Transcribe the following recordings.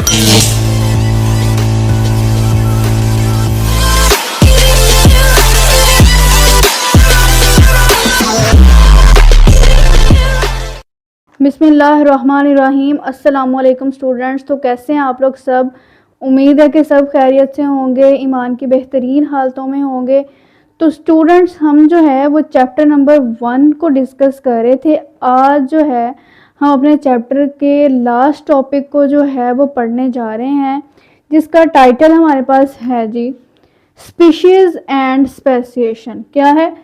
बिस्मिल्लाहिर्रहमानिर्रहीम। अस्सलामुअलैकुम स्टूडेंट्स। तो कैसे हैं आप लोग सब? उम्मीद है कि सब खैरियत से होंगे, ईमान की बेहतरीन हालतों में होंगे। तो स्टूडेंट्स, हम जो है वो चैप्टर नंबर 1 को डिस्कस कर रहे थे। आज जो है हम अपने चैप्टर के लास्ट टॉपिक को जो है वो पढ़ने जा रहे हैं, जिसका टाइटल हमारे पास है जी स्पीशीज़ एंड स्पेसिएशन। क्या है?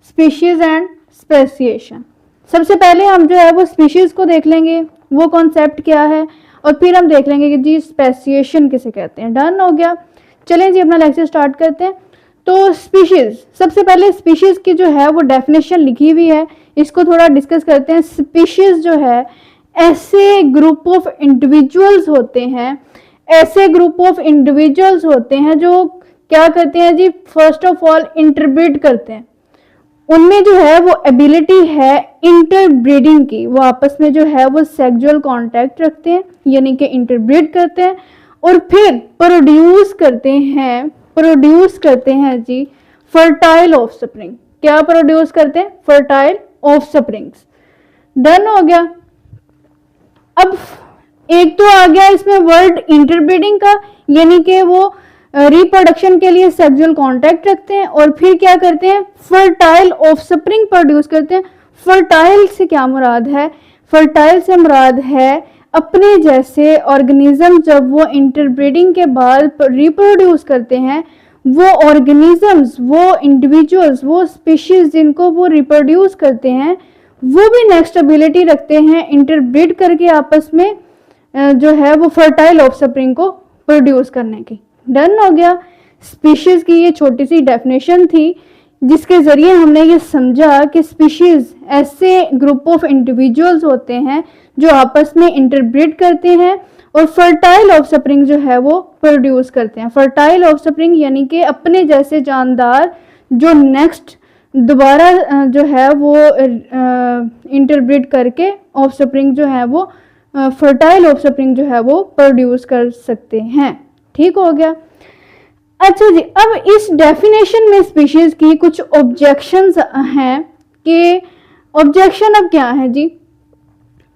Species and speciation. सबसे पहले हम जो है वो स्पीशीज़ को देख लेंगे, वो कॉन्सेप्ट क्या है, और फिर हम देख लेंगे कि जी स्पेसिएशन किसे कहते हैं। डन हो गया? चलें जी, अपना लेक्चर स्टार्ट करते हैं। तो स्पीशीज़, सबसे पहले स्पीशीज़ की जो है वो डेफिनेशन लिखी हुई है, इसको थोड़ा डिस्कस करते हैं। स्पीशीज़ जो है ऐसे ग्रुप ऑफ इंडिविजुअल्स होते हैं, ऐसे ग्रुप ऑफ इंडिविजुअल्स होते हैं जो क्या करते हैं जी, फर्स्ट ऑफ ऑल इंटरब्रीड करते हैं। उनमें जो है वो एबिलिटी है इंटरब्रीडिंग की, वो आपस में जो है वो सेक्सुअल कांटेक्ट रखते हैं, यानी कि इंटरब्रीड करते हैं, और फिर प्रोड्यूस करते हैं जी फर्टाइल ऑफस्प्रिंग। क्या प्रोड्यूस करते हैं? Fertile offsprings. डन हो गया? अब एक तो आ गया इसमें वर्ड इंटरब्रीडिंग का, यानी कि वो रिप्रोडक्शन के लिए सेक्सुअल कांटेक्ट रखते हैं, और फिर क्या करते हैं? फर्टाइल ऑफस्प्रिंग प्रोड्यूस करते हैं। फर्टाइल से क्या मुराद है? फर्टाइल से मुराद है अपने जैसे ऑर्गेनिज्म। जब वो इंटरब्रीडिंग के बाद रिप्रोड्यूस करते हैं, वो ऑर्गेनिजम्स, वो इंडिविजुअल्स, वो स्पीशीज जिनको वो रिप्रोड्यूस करते हैं, वो भी नेक्स्ट एबिलिटी रखते हैं इंटरब्रीड करके आपस में जो है वो फर्टाइल ऑफस्प्रिंग को प्रोड्यूस करने की। डन हो गया? स्पीशीज की ये छोटी सी डेफिनेशन थी, जिसके जरिए हमने ये समझा कि स्पीशीज ऐसे ग्रुप ऑफ इंडिविजुअल्स होते हैं जो आपस में इंटरब्रीड करते हैं और फर्टाइल ऑफस्प्रिंग जो है वो प्रोड्यूस करते हैं। फर्टाइल ऑफस्प्रिंग यानी कि अपने जैसे जानदार जो नेक्स्ट दोबारा जो है वो इंटरब्रीड करके ऑफस्प्रिंग जो है वो फर्टाइल ऑफस्प्रिंग जो है वो प्रोड्यूस कर सकते हैं। ठीक हो गया? अच्छा जी, अब इस डेफिनेशन में स्पीशीज की कुछ ऑब्जेक्शंस हैं कि ऑब्जेक्शन अब क्या है जी?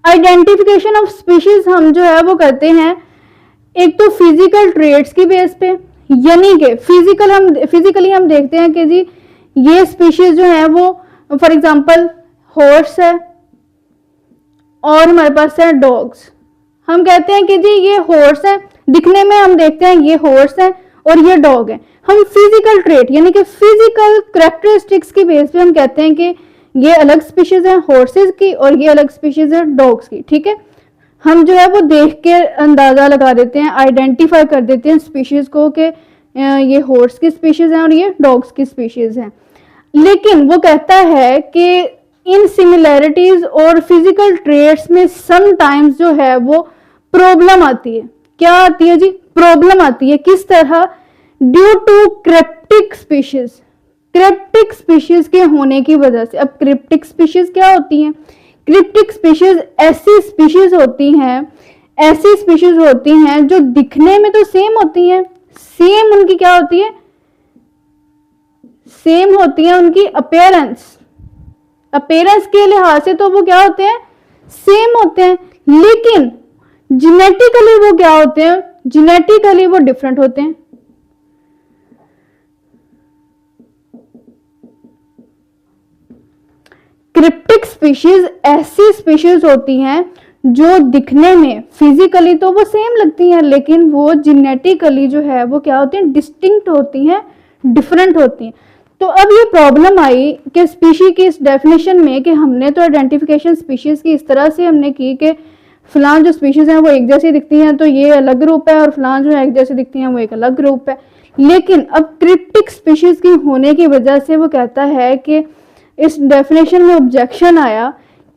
आइडेंटिफिकेशन ऑफ स्पीशीज हम जो है वो करते हैं एक तो फिजिकल ट्रेट्स की बेस पे, यानी कि फिजिकली हम देखते हैं कि जी ये स्पीशीज जो है वो फॉर एग्जांपल हॉर्स है और हमारे पास है डॉग्स। हम कहते हैं कि जी ये हॉर्स है, दिखने में हम देखते हैं ये हॉर्स है और ये डॉग है। हम फिजिकल ट्रेट यानी कि फिजिकल कैरेक्टरिस्टिक्स की बेस पे हम कहते हैं कि ये अलग स्पीशीज है हॉर्सेस की और ये अलग स्पीशीज है डॉग्स की। ठीक है? हम जो है वो देख के अंदाजा लगा देते हैं, आइडेंटिफाई कर देते हैं स्पीशीज को कि ये हॉर्स की स्पीशीज हैं और ये डॉग्स की स्पीशीज हैं। लेकिन वो कहता है कि इन सिमिलैरिटीज और फिजिकल ट्रेट्स में समटाइम्स जो है वो प्रॉब्लम आती है। क्या आती है जी? प्रॉब्लम आती है। किस तरह? Due to cryptic species, cryptic species के होने की वजह से। अब क्रिप्टिक स्पीशीज क्या होती हैं? क्रिप्टिक स्पीशीज ऐसी स्पीशीज होती हैं जो दिखने में तो सेम होती हैं, सेम उनकी क्या होती है? सेम होती है उनकी अपीयरेंस के लिहाज से तो वो क्या होते हैं? सेम होते हैं, लेकिन जेनेटिकली वो क्या होते हैं? जेनेटिकली वो डिफरेंट होते हैं। क्रिप्टिक स्पीशीज ऐसी स्पीशीज होती हैं जो दिखने में फिजिकली तो वो सेम लगती हैं, लेकिन वो जेनेटिकली जो है वो क्या होती हैं? डिस्टिंक्ट होती हैं, डिफरेंट होती हैं। तो अब ये प्रॉब्लम आई कि स्पीशी की इस डेफिनेशन में कि हमने तो आइडेंटिफिकेशन स्पीशीज की इस तरह से हमने की कि फलान जो स्पीशीज हैं वो एक जैसी दिखती हैं तो ये अलग ग्रुप है, और फलान जो है एक जैसी दिखती हैं वो एक अलग ग्रुप है। लेकिन अब क्रिप्टिक स्पीशीज की होने की वजह से वो कहता है कि इस डेफिनेशन में ऑब्जेक्शन आया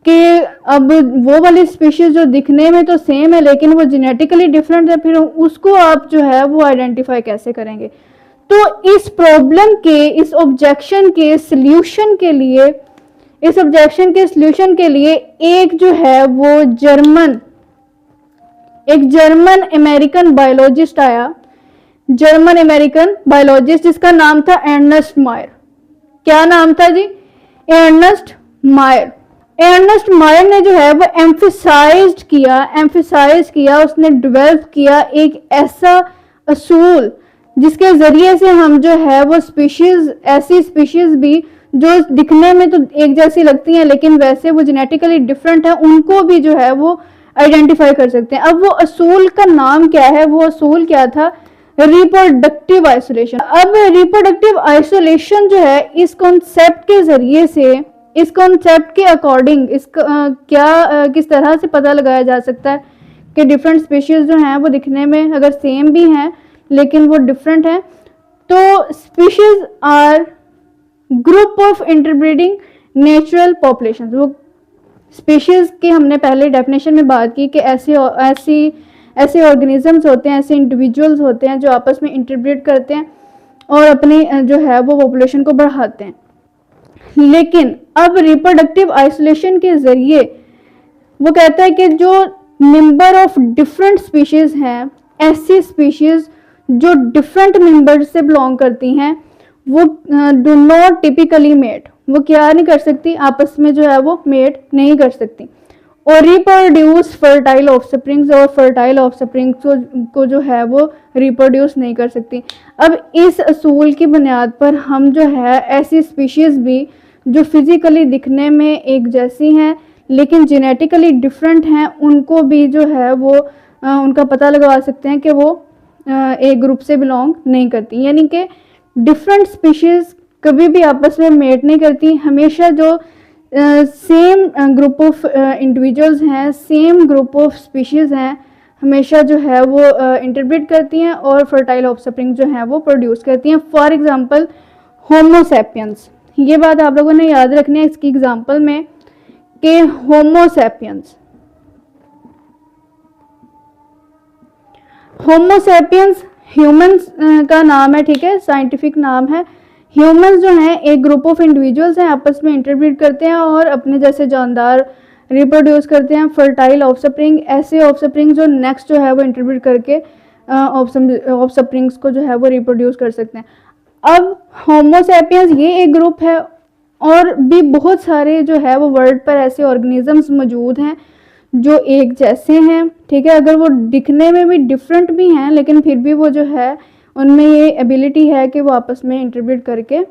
कि अब वो वाली स्पीशीज जो दिखने में तो सेम है लेकिन वो जेनेटिकली डिफरेंट है, फिर उसको आप जो है वो आइडेंटिफाई कैसे करेंगे? तो इस प्रॉब्लम के, इस ऑब्जेक्शन के सल्यूशन के लिए एक जो है वो जर्मन एक जर्मन अमेरिकन बायोलॉजिस्ट आया, जर्मन अमेरिकन बायोलॉजिस्ट, जिसका नाम था अर्नेस्ट मायर। क्या नाम था जी? अर्नेस्ट मायर। अर्नेस्ट मायर ने जो है वो एम्फिसाइज किया, उसने डेवलप किया एक ऐसा असूल जिसके जरिए से हम जो है वो स्पीशीज, ऐसी स्पीशीज भी जो दिखने में तो एक जैसी लगती हैं लेकिन वैसे वो जेनेटिकली डिफरेंट है, उनको भी जो है वो आइडेंटिफाई कर सकते हैं। अब वो असूल का नाम क्या है? वो असूल क्या था? Reproductive isolation. अब रिप्रोडक्टिव आइसोलेशन जो है, इस कॉन्सेप्ट के जरिए से, इस कॉन्सेप्ट के अकॉर्डिंग किस तरह से पता लगाया जा सकता है कि डिफरेंट स्पीशीज जो हैं वो दिखने में अगर सेम भी हैं लेकिन वो डिफरेंट हैं। तो species are group of interbreeding natural population. वो स्पीशीज की हमने पहले डेफिनेशन में बात की कि ऐसे ऑर्गेनिजम्स होते हैं, ऐसे इंडिविजुअल्स होते हैं जो आपस में इंटरब्रीड करते हैं और अपनी जो है वो पॉपुलेशन को बढ़ाते हैं। लेकिन अब रिप्रोडक्टिव आइसोलेशन के जरिए वो कहता है कि जो मेंबर ऑफ डिफरेंट स्पीशीज हैं, ऐसी स्पीशीज जो डिफरेंट मेंबर से बिलोंग करती हैं, वो डू नॉट टिपिकली मेट, वो क्या नहीं कर सकती, आपस में जो है वो मेट नहीं कर सकती और रिप्रोड्यूस फर्टाइल ऑफस्प्रिंग्स, और फर्टाइल ऑफस्प्रिंग्स को जो है वो रिप्रोड्यूस नहीं कर सकती। अब इस असूल की बुनियाद पर हम जो है ऐसी स्पीशीज भी जो फिजिकली दिखने में एक जैसी हैं लेकिन जेनेटिकली डिफरेंट हैं, उनको भी जो है वो उनका पता लगवा सकते हैं कि वो एक ग्रुप से बिलोंग नहीं करती। यानी कि डिफरेंट स्पीशीज कभी भी आपस में मेट नहीं करती, हमेशा जो सेम ग्रुप ऑफ इंडिविजुअल्स हैं, सेम ग्रुप ऑफ स्पीशीज हैं, हमेशा जो है वो इंटरब्रीड करती हैं और फर्टाइल ऑफस्प्रिंग जो है वो प्रोड्यूस करती हैं। फॉर एग्जांपल होमो सैपियंस, ये बात आप लोगों ने याद रखनी है इसकी एग्जांपल में कि होमो सैपियंस ह्यूमंस का नाम है, ठीक है, साइंटिफिक नाम है। ह्यूमंस जो हैं एक ग्रुप ऑफ इंडिविजुअल्स हैं, आपस में इंटरब्रीड करते हैं और अपने जैसे जानदार रिप्रोड्यूस करते हैं, फर्टाइल ऑफस्प्रिंग, ऐसे ऑफस्प्रिंग जो नेक्स्ट जो है वो इंटरब्रीड करके ऑफस्प्रिंग्स को जो है वो रिप्रोड्यूस कर सकते हैं। अब होमो सैपियंस ये एक ग्रुप है और भी बहुत सारे जो है वो वर्ल्ड पर ऐसे ऑर्गेनिजम्स मौजूद हैं जो एक जैसे हैं, ठीक है, अगर वो दिखने में भी डिफरेंट भी हैं लेकिन फिर भी वो जो है उनमें ये एबिलिटी है कि वो आपस में इंटरब्रीड करके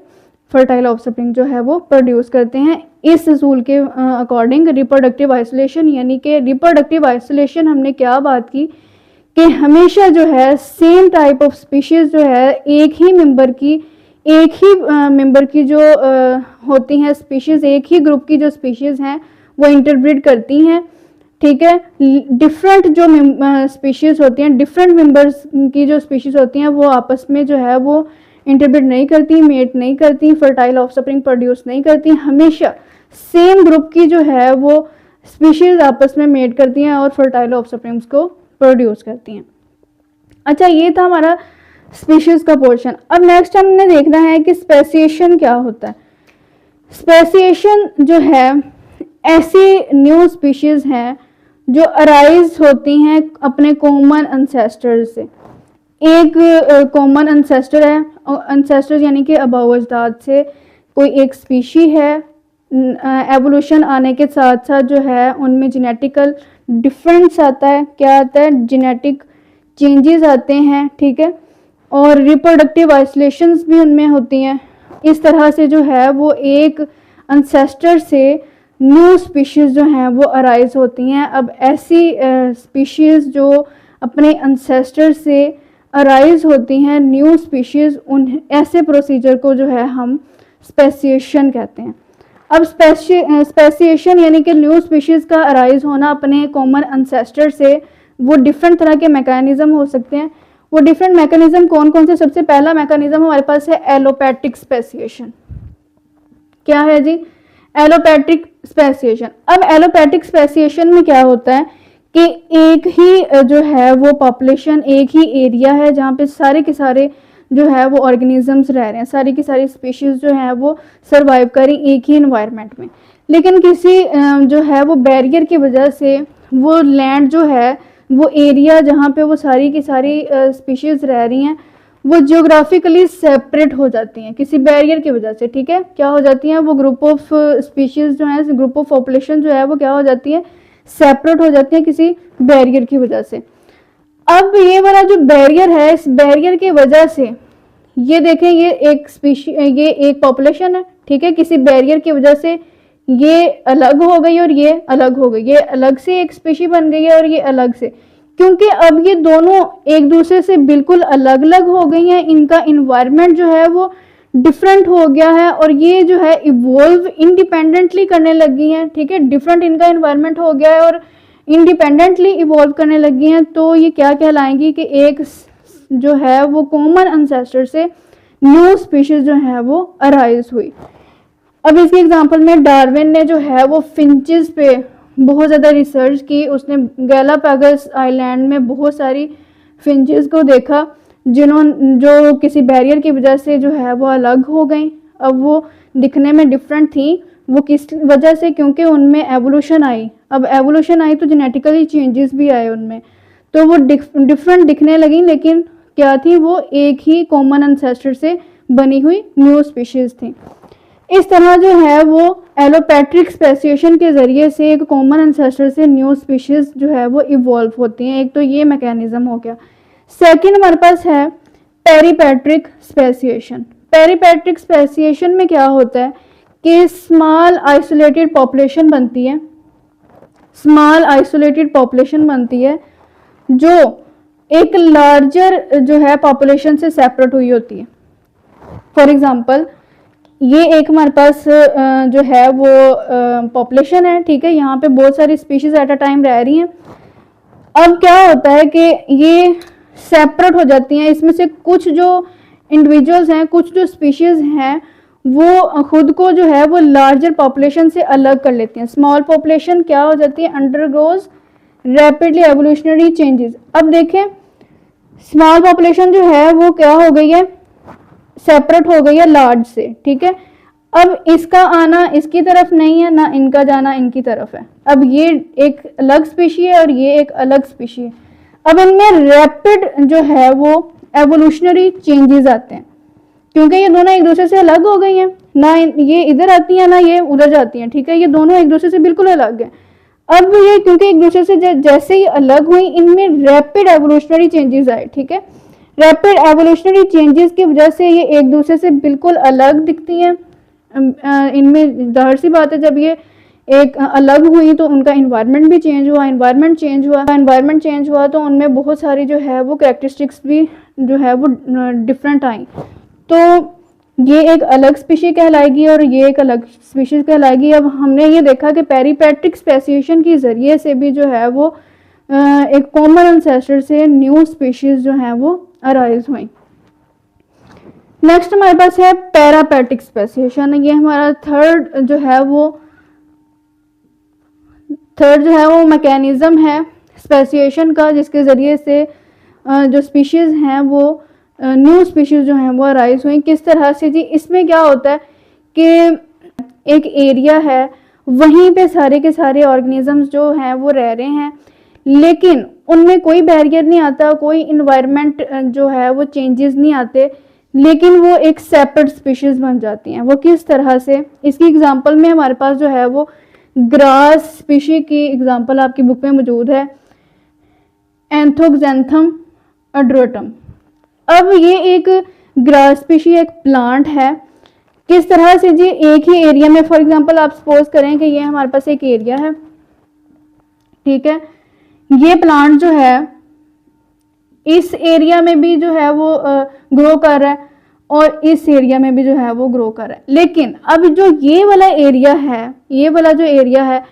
फर्टाइल ऑफस्प्रिंग जो है वो प्रोड्यूस करते हैं। इस असूल के अकॉर्डिंग रिप्रोडक्टिव आइसोलेशन, यानी कि रिप्रोडक्टिव आइसोलेशन हमने क्या बात की कि हमेशा जो है सेम टाइप ऑफ स्पीशीज जो है एक ही मेंबर की जो होती हैं स्पीशीज, एक ही ग्रुप की जो स्पीशीज हैं वो इंटरब्रीड करती हैं, ठीक है। डिफरेंट जो स्पीशीज होती हैं, डिफरेंट मेंबर्स की जो स्पीशीज होती हैं वो आपस में जो है वो इंटरब्रीड नहीं करती, मेट नहीं करती, फर्टाइल ऑफस्प्रिंग प्रोड्यूस नहीं करती, हमेशा सेम ग्रुप की जो है वो स्पीशीज आपस में मेट करती हैं और फर्टाइल ऑफस्प्रिंग्स को प्रोड्यूस करती हैं। अच्छा, ये था हमारा स्पीशीज का पोर्शन। अब नेक्स्ट हमने देखना है कि स्पेसिएशन क्या होता है। स्पेसिएशन जो है ऐसी न्यू स्पीशीज हैं जो अराइज होती हैं अपने कॉमन एंसेस्टर से। एक कॉमन एंसेस्टर है, एंसेस्टर यानी कि अबाव अजदाद से कोई एक स्पीशी है, एवोल्यूशन आने के साथ साथ जो है उनमें जेनेटिकल डिफरेंस आता है, क्या आता है, जेनेटिक चेंजेस आते हैं, ठीक है, और रिप्रोडक्टिव आइसोलेशंस भी उनमें होती हैं। इस तरह से जो है वो एक एंसेस्टर से न्यू स्पीशीज जो हैं वो अराइज होती हैं। अब ऐसी स्पीशीज जो अपने एंसेस्टर से अराइज होती हैं, न्यू स्पीशीज, उन ऐसे प्रोसीजर को जो है हम स्पेसिएशन कहते हैं। अब स्पेसिएशन यानी कि न्यू स्पीशीज का अराइज होना अपने कॉमन एंसेस्टर से, वो डिफरेंट तरह के मैकेनिज्म हो सकते हैं। वो डिफरेंट मैकेनिज्म कौन कौन से? सबसे पहला मैकेनिज्म हमारे पास है एलोपैथिक स्पेसिएशन। क्या है जी? Allopatric speciation. अब एलोपैथिक स्पेसिएशन में क्या होता है कि एक ही जो है वो पॉपुलेशन, एक ही एरिया है जहाँ पे सारे के सारे जो है वो ऑर्गेनिजम्स रह रहे हैं, सारी की सारी स्पीशीज जो है वो सरवाइव करें एक ही इन्वायरमेंट में। लेकिन किसी जो है वो बैरियर की वजह से वो लैंड जो है वो एरिया जहाँ पे वो सारी की सारी स्पीशीज रह रही हैं वो जियोग्राफिकली सेपरेट हो जाती हैं किसी बैरियर की वजह से, ठीक है। क्या हो जाती हैं वो ग्रुप ऑफ स्पीशीज जो है, ग्रुप ऑफ पॉपुलेशन जो है वो क्या हो जाती है, सेपरेट हो जाती है किसी बैरियर की वजह से। अब ये वाला जो बैरियर है, इस बैरियर की वजह से ये देखें, ये एक ये एक पॉपुलेशन है, ठीक है, किसी बैरियर की वजह से ये अलग हो गई और ये अलग हो गई, ये अलग से एक स्पीशी बन गई है और ये अलग से, क्योंकि अब ये दोनों एक दूसरे से बिल्कुल अलग अलग हो गई हैं, इनका इन्वायरमेंट जो है वो डिफरेंट हो गया है और ये जो है इवॉल्व इंडिपेंडेंटली करने लगी हैं, ठीक है। डिफरेंट इनका इन्वायरमेंट हो गया है और इंडिपेंडेंटली इवॉल्व करने लगी हैं, तो ये क्या कहलाएंगी कि एक जो है वो कॉमन एंसेस्टर से न्यू स्पीशीज जो है वो अराइज हुई। अब इसके एग्जांपल में डार्विन ने जो है वो फिंचेस पे बहुत ज़्यादा रिसर्च की, उसने गैलापागोस आइलैंड में बहुत सारी फिंचेस को देखा जो किसी बैरियर की वजह से जो है वो अलग हो गई। अब वो दिखने में डिफरेंट थी, वो किस वजह से, क्योंकि उनमें एवोल्यूशन आई। अब एवोल्यूशन आई तो जेनेटिकली चेंजेस भी आए उनमें, तो वो डिफरेंट दिखने लगी, लेकिन क्या थी, वो एक ही कॉमन एंसेस्टर से बनी हुई न्यू स्पीशीज थी। इस तरह जो है वो एलोपैट्रिक स्पेसिएशन के ज़रिए से एक कॉमन एंसेस्टर से न्यू स्पीशीज जो है वो इवॉल्व होती हैं। एक तो ये मैकेनिज्म हो गया। सेकंड हमारे पास है पेरीपैट्रिक स्पेसिएशन। पेरीपैट्रिक स्पेसिएशन में क्या होता है कि स्मॉल आइसोलेटेड पॉपुलेशन बनती है, स्मॉल आइसोलेटेड पॉपुलेशन बनती है जो एक लार्जर जो है पॉपुलेशन से सेपरेट हुई होती है। फॉर एग्जांपल ये एक हमारे पास जो है वो पॉपुलेशन है, ठीक है, यहाँ पे बहुत सारी स्पीशीज एट अ टाइम रह रही हैं। अब क्या होता है कि ये सेपरेट हो जाती हैं, इसमें से कुछ जो इंडिविजुअल्स हैं, कुछ जो स्पीशीज हैं, वो खुद को जो है वो लार्जर पॉपुलेशन से अलग कर लेती हैं। स्मॉल पॉपुलेशन क्या हो जाती है, अंडरगोज रैपिडली एवोल्यूशनरी चेंजेस। अब देखें स्मॉल पॉपुलेशन जो है वो क्या हो गई है, सेपरेट हो गई है लार्ज से, ठीक है। अब इसका आना इसकी तरफ नहीं है, ना इनका जाना इनकी तरफ है। अब ये एक अलग स्पीशी है और ये एक अलग स्पीशी है। अब इनमें रैपिड जो है वो एवोल्यूशनरी चेंजेस आते हैं, क्योंकि ये दोनों एक दूसरे से अलग हो गई हैं, ना ये इधर आती हैं ना ये उधर जाती हैं, ठीक है, ये दोनों एक दूसरे से बिल्कुल अलग हैं। अब ये क्योंकि एक दूसरे से जैसे ही अलग हुई, इनमें रैपिड एवोल्यूशनरी चेंजेस आए, ठीक है। रैपिड एवोल्यूशनरी चेंजेस की वजह से ये एक दूसरे से बिल्कुल अलग दिखती हैं। इनमें जाहिर सी बात है, जब ये एक अलग हुई तो उनका इन्वायरमेंट भी चेंज हुआ, इन्वायरमेंट चेंज हुआ तो उनमें बहुत सारी जो है वो कैरेक्टरिस्टिक्स भी जो है वो डिफरेंट आई। तो ये एक अलग स्पीशी कहलाएगी और ये एक अलग स्पीशीज कहलाएगी। अब हमने ये देखा कि पेरीपैट्रिक स्पेसिएशन के ज़रिए से भी जो है वो एक कॉमन एंसेस्टर से न्यू स्पीशीज जो है वो अराइज हुई। नेक्स्ट हमारे पास है पैरापैट्रिक स्पेसिएशन। ये हमारा थर्ड जो है वो मैकेनिज्म है स्पेसिएशन का, जिसके ज़रिए से जो स्पीशीज़ हैं वो न्यू स्पीशीज़ जो हैं वो अराइज हुई। किस तरह से जी, इसमें क्या होता है कि एक एरिया है, वहीं पे सारे के सारे ऑर्गेनिजम्स जो हैं वो रह रहे हैं, लेकिन उनमें कोई बैरियर नहीं आता, कोई इन्वायरमेंट जो है वो चेंजेस नहीं आते, लेकिन वो एक सेपरेट स्पीशीज़ बन जाती हैं। वो किस तरह से, इसकी एग्जांपल में हमारे पास जो है वो ग्रास स्पीशी की एग्जांपल आपकी बुक में मौजूद है, एंथोक्सैंथम अड्रोटम। अब ये एक ग्रास स्पीशी, एक प्लांट है। किस तरह से जी, एक ही एरिया में, फॉर एग्जांपल आप सपोज करें कि ये हमारे पास एक एरिया है, ठीक है, ये प्लांट जो है इस एरिया में भी जो है वो ग्रो कर रहा है और इस एरिया में भी जो है वो ग्रो कर रहा है। लेकिन अब जो ये वाला एरिया है, ये वाला जो एरिया है,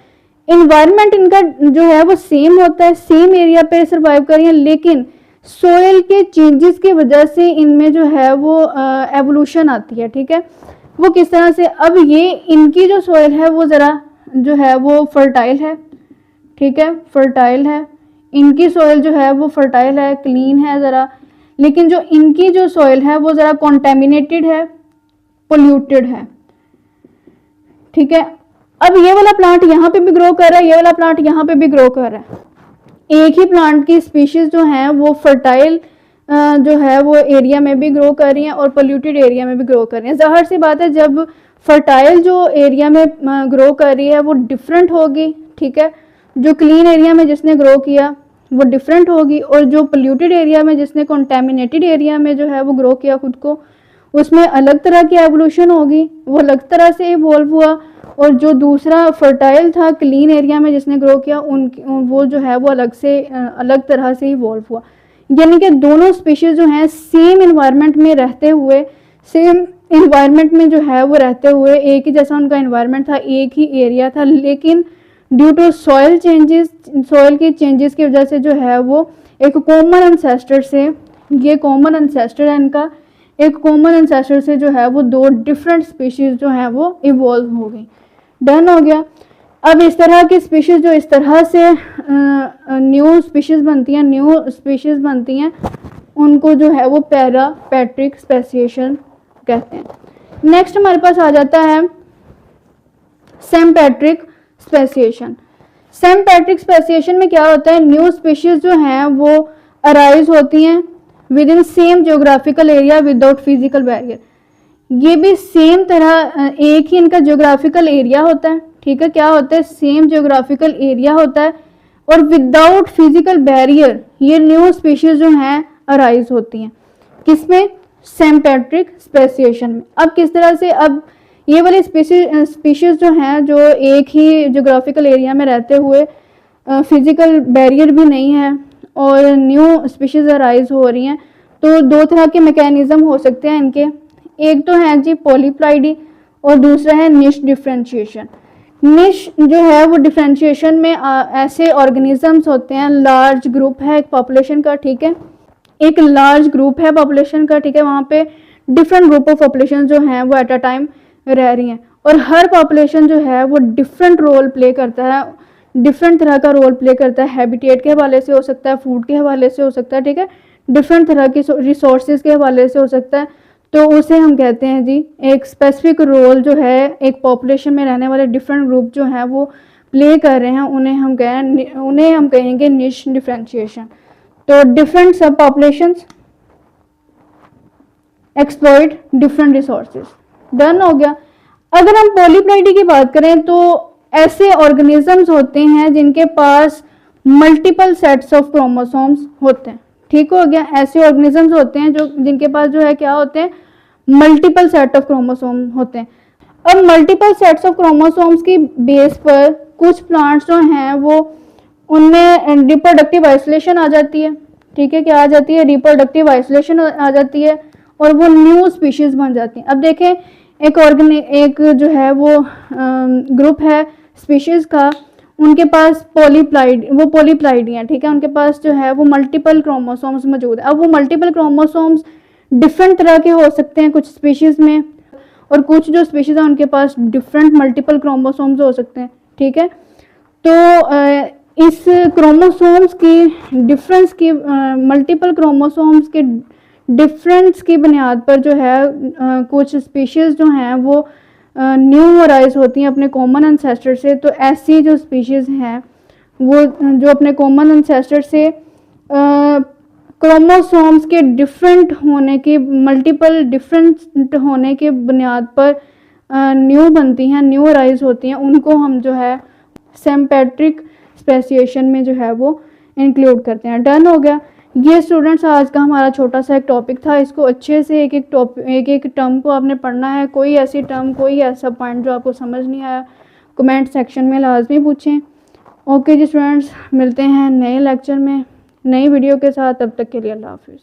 इन्वायरमेंट इनका जो है वो सेम होता है, सेम एरिया पे सर्वाइव कर रही है, लेकिन सोयल के चेंजेस की वजह से इनमें जो है वो एवोल्यूशन आती है, ठीक है। वो किस तरह से, अब ये इनकी जो सोयल है वो ज़रा जो है वो फर्टाइल है, ठीक है, फर्टाइल है, इनकी सोयल जो है वो फर्टाइल है, क्लीन है ज़रा, लेकिन जो इनकी जो सोयल है वो ज़रा कॉन्टेमिनेटेड है, पोल्यूटेड है, ठीक है। अब ये वाला प्लांट यहाँ पे भी ग्रो कर रहा है, ये वाला प्लांट यहाँ पे भी ग्रो कर रहा है, एक ही प्लांट की स्पीशीज जो हैं वो फर्टाइल जो है वो एरिया में भी ग्रो कर रही हैं और पोल्यूटेड एरिया में भी ग्रो कर रही हैं। ज़ाहिर सी बात है, जब फर्टाइल जो एरिया में ग्रो कर रही है वो डिफरेंट होगी, ठीक है, जो क्लीन एरिया में जिसने ग्रो किया वो डिफरेंट होगी, और जो पोल्यूटेड एरिया में जिसने कंटेमिनेटेड एरिया में जो है वो ग्रो किया खुद को, उसमें अलग तरह की एवोल्यूशन होगी, वो अलग तरह से इवॉल्व हुआ। और जो दूसरा फर्टाइल था क्लीन एरिया में जिसने ग्रो किया वो जो है वो अलग तरह से इवॉल्व हुआ। यानी कि दोनों स्पीशीज जो हैं सेम इन्वायरमेंट में रहते हुए, सेम इन्वायरमेंट में जो है वो रहते हुए, एक ही जैसा उनका इन्वायरमेंट था, एक ही एरिया था, लेकिन due to soil changes, soil की चेंजेस की वजह से जो है वो एक कॉमन एंसेस्टर से, ये कॉमन एंसेस्टर है इनका, एक कॉमन एंसेस्टर से जो है वो दो डिफरेंट स्पीशीज जो है वो इवॉल्व हो गई। डन हो गया। अब इस तरह की स्पीशीज जो इस तरह से न्यू स्पीशीज बनती हैं, उनको जो है वो पैरापैट्रिक स्पेसिएशन कहते हैं। नेक्स्ट हमारे पास आ जाता है सिम्पैट्रिक स्पेसिएशन। सिम्पैट्रिक स्पेसिएशन में क्या होता है, न्यू स्पीशीज जो हैं वो अराइज होती हैं with in same geographical area without physical barrier. ये भी सेम तरह एक ही इनका जियोग्राफिकल एरिया होता है, ठीक है, क्या होता है, सेम जियोग्राफिकल एरिया होता है, और विदाउट फिजिकल बैरियर ये न्यू स्पीशीज जो हैं अराइज होती हैं। किसमें, सिम्पैट्रिक स्पेसिएशन में। अब किस तरह से, अब ये वाली स्पीशीज जो हैं जो एक ही जियोग्राफिकल एरिया में रहते हुए फिजिकल बैरियर भी नहीं है और न्यू स्पीशीज अराइज हो रही हैं, तो दो तरह के मैकेनिज्म हो सकते हैं इनके। एक तो है जी पॉलीप्लाइडी और दूसरा है निश डिफरेंशिएशन। निश जो है वो डिफरेंशिएशन में ऐसे ऑर्गेनिजम्स होते हैं, लार्ज ग्रुप है एक पॉपुलेशन का, ठीक है, एक लार्ज ग्रुप है पॉपुलेशन का, ठीक है, वहाँ पे डिफरेंट ग्रुप ऑफ पॉपुलेशन जो हैं वो एट अ टाइम रह रही हैं, और हर पॉपुलेशन जो है वो डिफरेंट रोल प्ले करता है, डिफरेंट तरह का रोल प्ले करता है। हैबिटेट के हवाले से हो सकता है, फूड के हवाले से हो सकता है, ठीक है, डिफरेंट तरह की रिसोर्सेज के हवाले से हो सकता है। तो उसे हम कहते हैं जी एक स्पेसिफिक रोल जो है एक पॉपुलेशन में रहने वाले डिफरेंट ग्रुप जो हैं वो प्ले कर रहे हैं, उन्हें हम कहेंगे निश डिफरेंशिएशन। तो डिफरेंट सब populations exploit different resources. Done हो गया। अगर हम पॉलीप्लाइडी की बात करें तो ऐसे ऑर्गेनिजम्स होते हैं जिनके पास मल्टीपल सेट्स ऑफ क्रोमोसोम्स होते हैं, ठीक हो गया। ऐसे ऑर्गेनिजम्स होते हैं जो जिनके पास जो है क्या होते हैं, मल्टीपल सेट ऑफ क्रोमोसोम होते हैं। अब मल्टीपल सेट्स ऑफ क्रोमोसोम्स की बेस पर कुछ प्लांट्स जो हैं वो उनमें रिप्रोडक्टिव आइसोलेशन आ जाती है, ठीक है, क्या आ जाती है, रिप्रोडक्टिव आइसोलेशन आ जाती है, और वो न्यू स्पीशीज बन जाती हैं। अब देखें एक जो है वो ग्रुप है स्पीशीज का, उनके पास पॉलीप्लाइडी हैं, ठीक है, उनके पास जो है वो मल्टीपल क्रोमोसोम्स मौजूद है। अब वो मल्टीपल क्रोमोसोम्स डिफरेंट तरह के हो सकते हैं कुछ स्पीशीज में, और कुछ जो स्पीशीज हैं उनके पास डिफरेंट मल्टीपल क्रोमोसोम्स हो सकते हैं, ठीक है। तो इस क्रोमोसोम्स की डिफरेंस की मल्टीपल क्रोमोसोम्स के डिफरेंस की बुनियाद पर जो है कुछ स्पीशीज जो हैं वो न्यू अराइज होती हैं अपने कॉमन एंसेस्टर से। तो ऐसी जो स्पीशीज हैं वो जो अपने कॉमन एंसेस्टर से क्रोमोसोम्स के डिफरेंट होने की, मल्टीपल डिफरेंट होने के बुनियाद पर न्यू बनती हैं, न्यू अराइज होती हैं, उनको हम जो है सिम्पैट्रिक स्पेसिएशन में जो है वो इंक्लूड करते हैं। डन हो गया। ये स्टूडेंट्स आज का हमारा छोटा सा एक टॉपिक था। इसको अच्छे से एक एक टर्म को आपने पढ़ना है। कोई ऐसी टर्म, कोई ऐसा पॉइंट जो आपको समझ नहीं आया, कमेंट सेक्शन में लाजमी पूछें। ओके जी स्टूडेंट्स, मिलते हैं नए लेक्चर में नई वीडियो के साथ। तब तक के लिए अल्लाह हाफिज़।